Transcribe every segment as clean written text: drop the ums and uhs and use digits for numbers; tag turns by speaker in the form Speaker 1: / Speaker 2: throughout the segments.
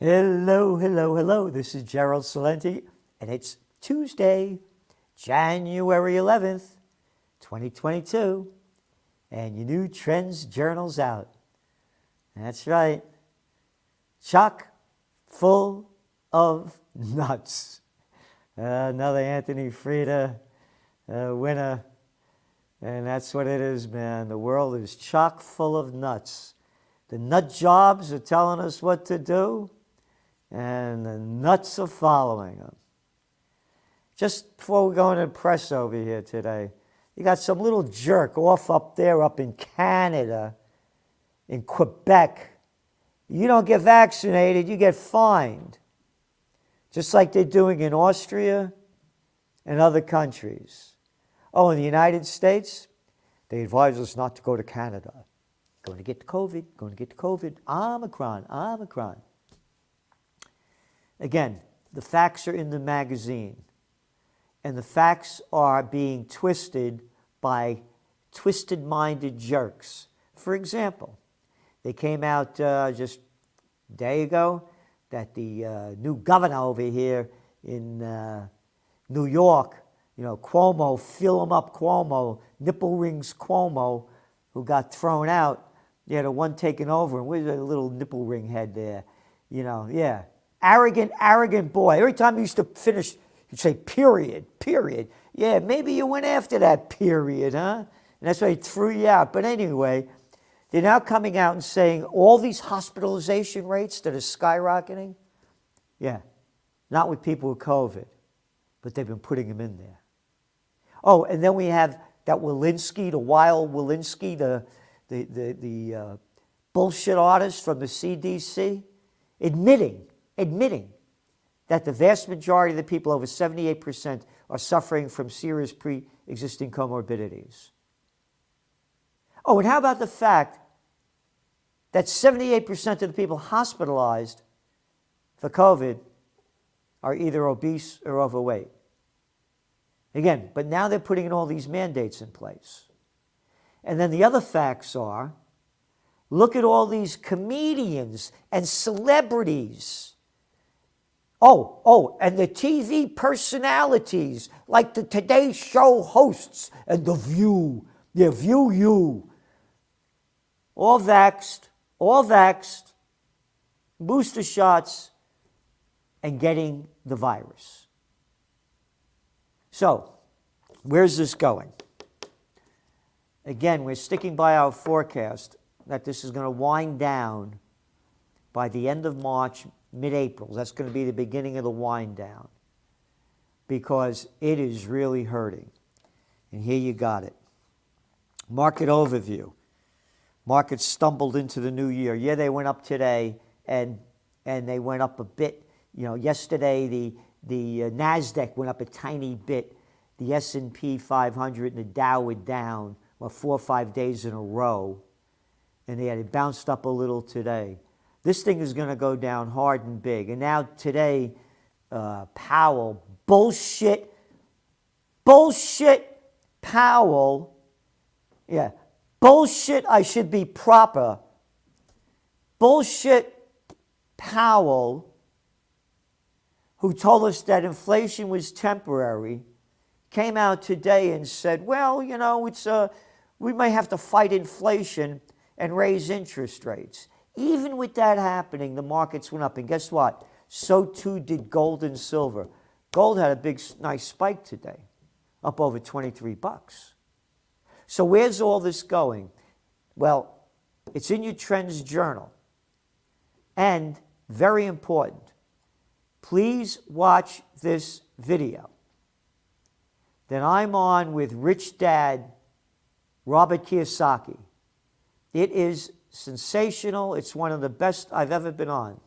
Speaker 1: Hello, hello, hello. This is Gerald Salenti, and it's Tuesday, January 11th, 2022, and your new Trends Journal's out. That's right. Chock full of nuts. Another Anthony Freda winner, and that's what it is, man. The world is chock full of nuts. The nut jobs are telling us what to do, and the nuts are following them. Just before we go into the press over here today, you got some little jerk off up there up in Canada, in Quebec. You don't get vaccinated, you get fined. Just like they're doing in Austria and other countries. Oh, in the United States, they advise us not to go to Canada. Going to get the COVID, going to get the COVID. Omicron. Again, the facts are in the magazine. And the facts are being twisted by twisted-minded jerks. For example, they came out just a day ago that the new governor over here in New York, Cuomo, fill him up Cuomo, nipple rings Cuomo, who got thrown out. Yeah, the one taking over, and where's the little nipple ring head there? Yeah. Arrogant boy. Every time he used to finish, he'd say, period. Yeah, maybe you went after that period, huh? And that's why he threw you out. But anyway, they're now coming out and saying all these hospitalization rates that are skyrocketing, yeah, not with people with COVID, but they've been putting them in there. Oh, and then we have that Walensky, the wild Walensky, the bullshit artist from the CDC, admitting that the vast majority of the people, over 78%, are suffering from serious pre-existing comorbidities. Oh, and how about the fact that 78% of the people hospitalized for COVID are either obese or overweight? Again, but now they're putting in all these mandates in place. And then the other facts are, look at all these comedians and celebrities. Oh, and the TV personalities, like the Today Show hosts and The View, View You. All vaxxed, booster shots, and getting the virus. So, where's this going? Again, we're sticking by our forecast that this is going to wind down by the end of March, mid-April. That's going to be the beginning of the wind down, because it is really hurting. And here you got it. Market overview. Markets stumbled into the new year. Yeah, they went up today, and they went up a bit. Yesterday the NASDAQ went up a tiny bit. The S&P 500 and the Dow were down 4 or 5 days in a row, and it bounced up a little today. This thing is going to go down hard and big. And now today, Powell, bullshit, Powell, yeah, bullshit, I should be proper, bullshit Powell, who told us that inflation was temporary, came out today and said, well, we may have to fight inflation and raise interest rates. Even with that happening, the markets went up. And guess what? So too did gold and silver. Gold had a big, nice spike today, up over $23. So where's all this going? Well, it's in your Trends Journal. And very important, please watch this video. Then I'm on with Rich Dad, Robert Kiyosaki. It is sensational. It's one of the best I've ever been on.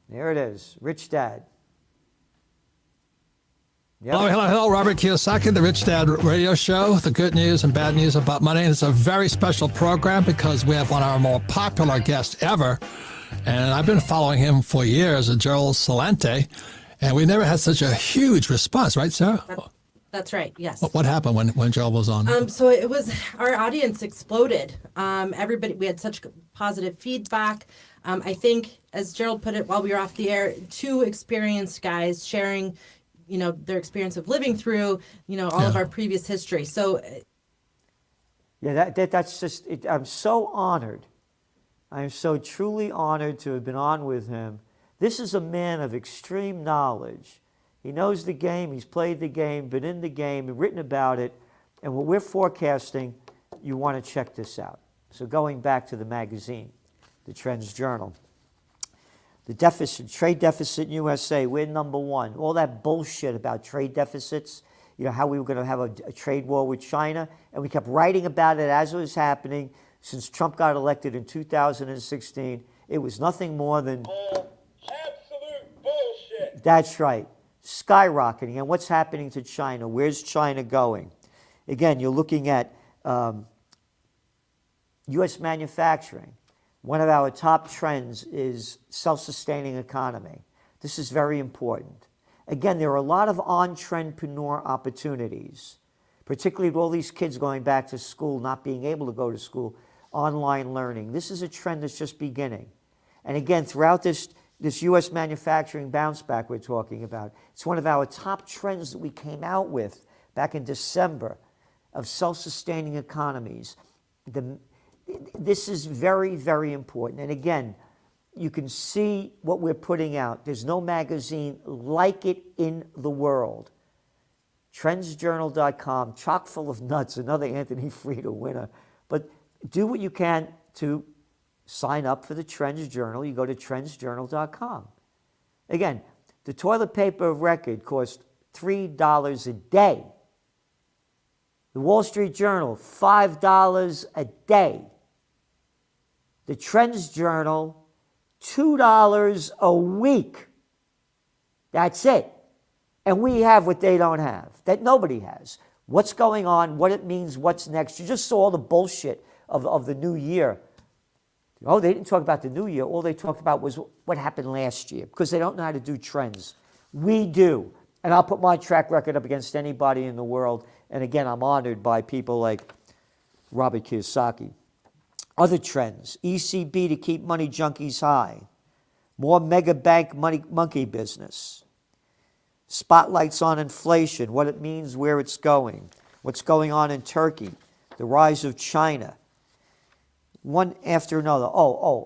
Speaker 1: There it is, Rich Dad. Yep.
Speaker 2: Hello, Robert Kiyosaki, the Rich Dad radio show, the good news and bad news about money. It's a very special program because we have one of our more popular guests ever, and I've been following him for years, Gerald Salenti, and we never had such a huge response, right, sir?
Speaker 3: That's right. Yes.
Speaker 2: What happened when Joe was on?
Speaker 3: So it was, our audience exploded. Everybody, we had such positive feedback. I think, as Gerald put it while we were off the air, two experienced guys sharing, their experience of living through, all of our previous history. So
Speaker 1: Yeah, that's just, I'm so honored. I'm so truly honored to have been on with him. This is a man of extreme knowledge. He knows the game, he's played the game, been in the game, written about it, and what we're forecasting, you want to check this out. So going back to the magazine, the Trends Journal. The deficit, trade deficit in USA, we're number one. All that bullshit about trade deficits, how we were going to have a trade war with China, and we kept writing about it as it was happening since Trump got elected in 2016. It was nothing more than...
Speaker 4: absolute bullshit.
Speaker 1: That's right. Skyrocketing. And what's happening to China? Where's China going? Again, you're looking at U.S. manufacturing. One of our top trends is self-sustaining economy. This is very important. Again, there are a lot of on-trendpreneur opportunities, particularly with all these kids going back to school, not being able to go to school, online learning. This is a trend that's just beginning. And again, throughout this U.S. manufacturing bounce back we're talking about, it's one of our top trends that we came out with back in December of self-sustaining economies. This is very, very important. And again, you can see what we're putting out. There's no magazine like it in the world. Trendsjournal.com, chock full of nuts, another Anthony Frieda winner. But do what you can to sign up for the Trends Journal. You go to trendsjournal.com. Again, the toilet paper of record costs $3 a day. The Wall Street Journal, $5 a day. The Trends Journal, $2 a week. That's it. And we have what they don't have, that nobody has. What's going on, what it means, what's next. You just saw all the bullshit of the new year. Oh, they didn't talk about the new year. All they talked about was what happened last year because they don't know how to do trends. We do. And I'll put my track record up against anybody in the world. And again, I'm honored by people like Robert Kiyosaki. Other trends, ECB to keep money junkies high. More mega bank money monkey business. Spotlights on inflation, what it means, where it's going. What's going on in Turkey. The rise of China. One after another.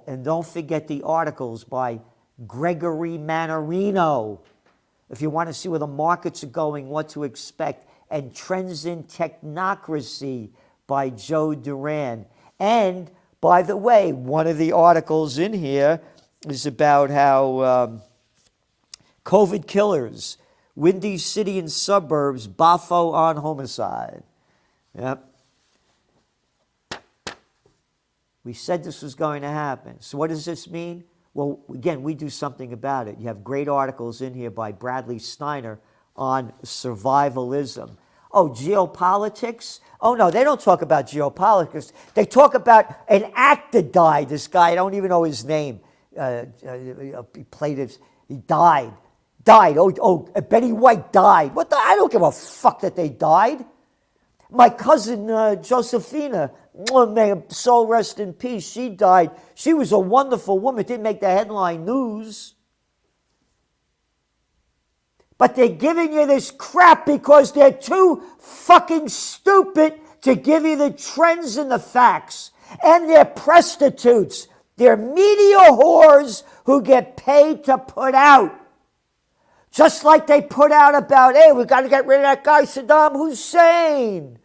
Speaker 1: And don't forget the articles by Gregory Mannarino. If you want to see where the markets are going, what to expect. And Trends in Technocracy by Joe Duran. And, by the way, one of the articles in here is about how COVID killers, Windy City and suburbs, Bafo on homicide. Yep. We said this was going to happen. So what does this mean? Well, again, we do something about it. You have great articles in here by Bradley Steiner on survivalism. Oh, geopolitics? Oh, no, they don't talk about geopolitics. They talk about an actor died. This guy, I don't even know his name. He played it. He died. Oh, Betty White died. What the? I don't give a fuck that they died. My cousin Josephina, may her soul rest in peace, she died. She was a wonderful woman. Didn't make the headline news. But they're giving you this crap because they're too fucking stupid to give you the trends and the facts. And they're prostitutes. They're media whores who get paid to put out. Just like they put out about, hey, we got to get rid of that guy Saddam Hussein.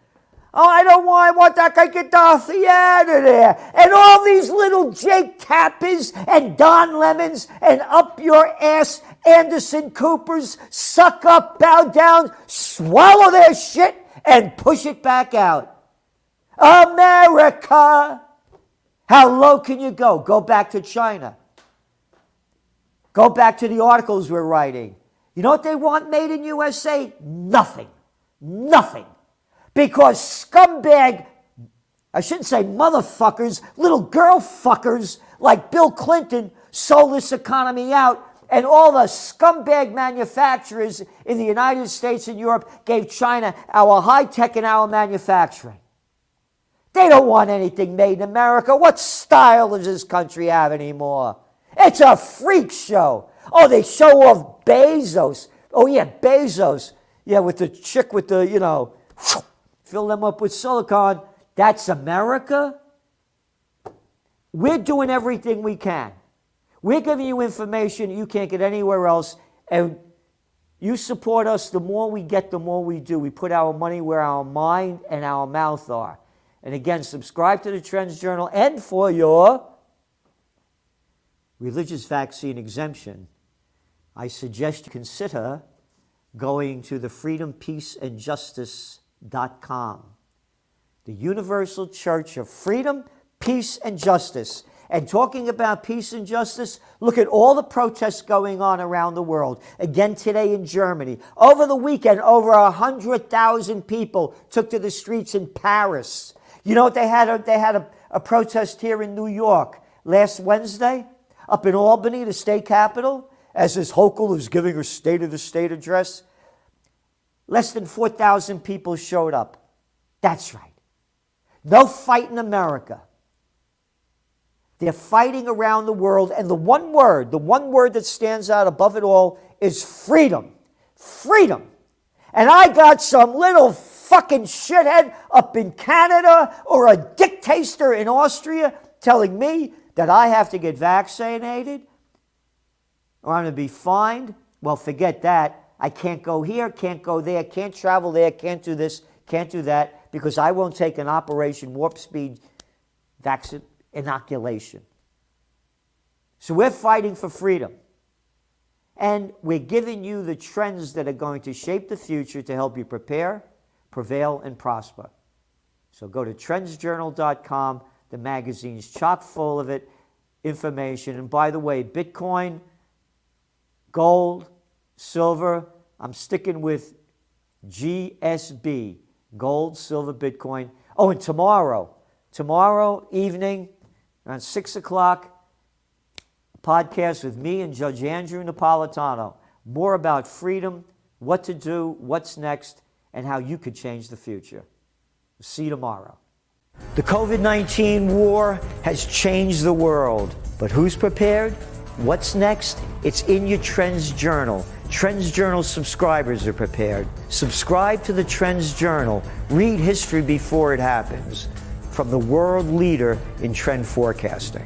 Speaker 1: Oh, I want that guy Gaddafi out of there. And all these little Jake Tappers and Don Lemons and up your ass Anderson Coopers suck up, bow down, swallow their shit, and push it back out. America! How low can you go? Go back to China. Go back to the articles we're writing. You know what they want made in USA? Nothing. Nothing. Because scumbag, I shouldn't say motherfuckers, little girl fuckers like Bill Clinton sold this economy out And all the scumbag manufacturers in the United States and Europe gave China our high tech and our manufacturing. They don't want anything made in America. What style does this country have anymore? It's a freak show. Oh, they show off Bezos. Oh, yeah, Bezos. Yeah, with the chick with the, fill them up with silicone. That's America? We're doing everything we can. We're giving you information you can't get anywhere else. And you support us. The more we get, the more we do. We put our money where our mind and our mouth are. And again, subscribe to the Trends Journal. And for your religious vaccine exemption, I suggest you consider going to the freedompeaceandjustice.com. The Universal Church of Freedom, Peace, and Justice. And talking about peace and justice, look at all the protests going on around the world. Again today in Germany. Over the weekend, over 100,000 people took to the streets in Paris. You know what they had? They had a protest here in New York last Wednesday, up in Albany, the state capital, as this Hochul is giving her State of the State address. Less than 4,000 people showed up. That's right. No fight in America. They're fighting around the world, and the one word that stands out above it all is freedom. Freedom. And I got some little fucking shithead up in Canada or a dictator in Austria telling me that I have to get vaccinated or I'm going to be fined. Well, forget that. I can't go here, can't go there, can't travel there, can't do this, can't do that, because I won't take an Operation Warp Speed vaccine inoculation. So we're fighting for freedom. And we're giving you the trends that are going to shape the future to help you prepare, prevail, and prosper. So go to trendsjournal.com. The magazine's chock full of it, information. And by the way, Bitcoin, gold, silver, I'm sticking with GSB, gold, silver, Bitcoin. Oh, and tomorrow evening, around 6 o'clock, podcast with me and Judge Andrew Napolitano. More about freedom, what to do, what's next, and how you could change the future. See you tomorrow. The COVID-19 war has changed the world, but who's prepared? What's next? It's in your Trends Journal. Trends Journal subscribers are prepared. Subscribe to the Trends Journal. Read history before it happens. From the world leader in trend forecasting.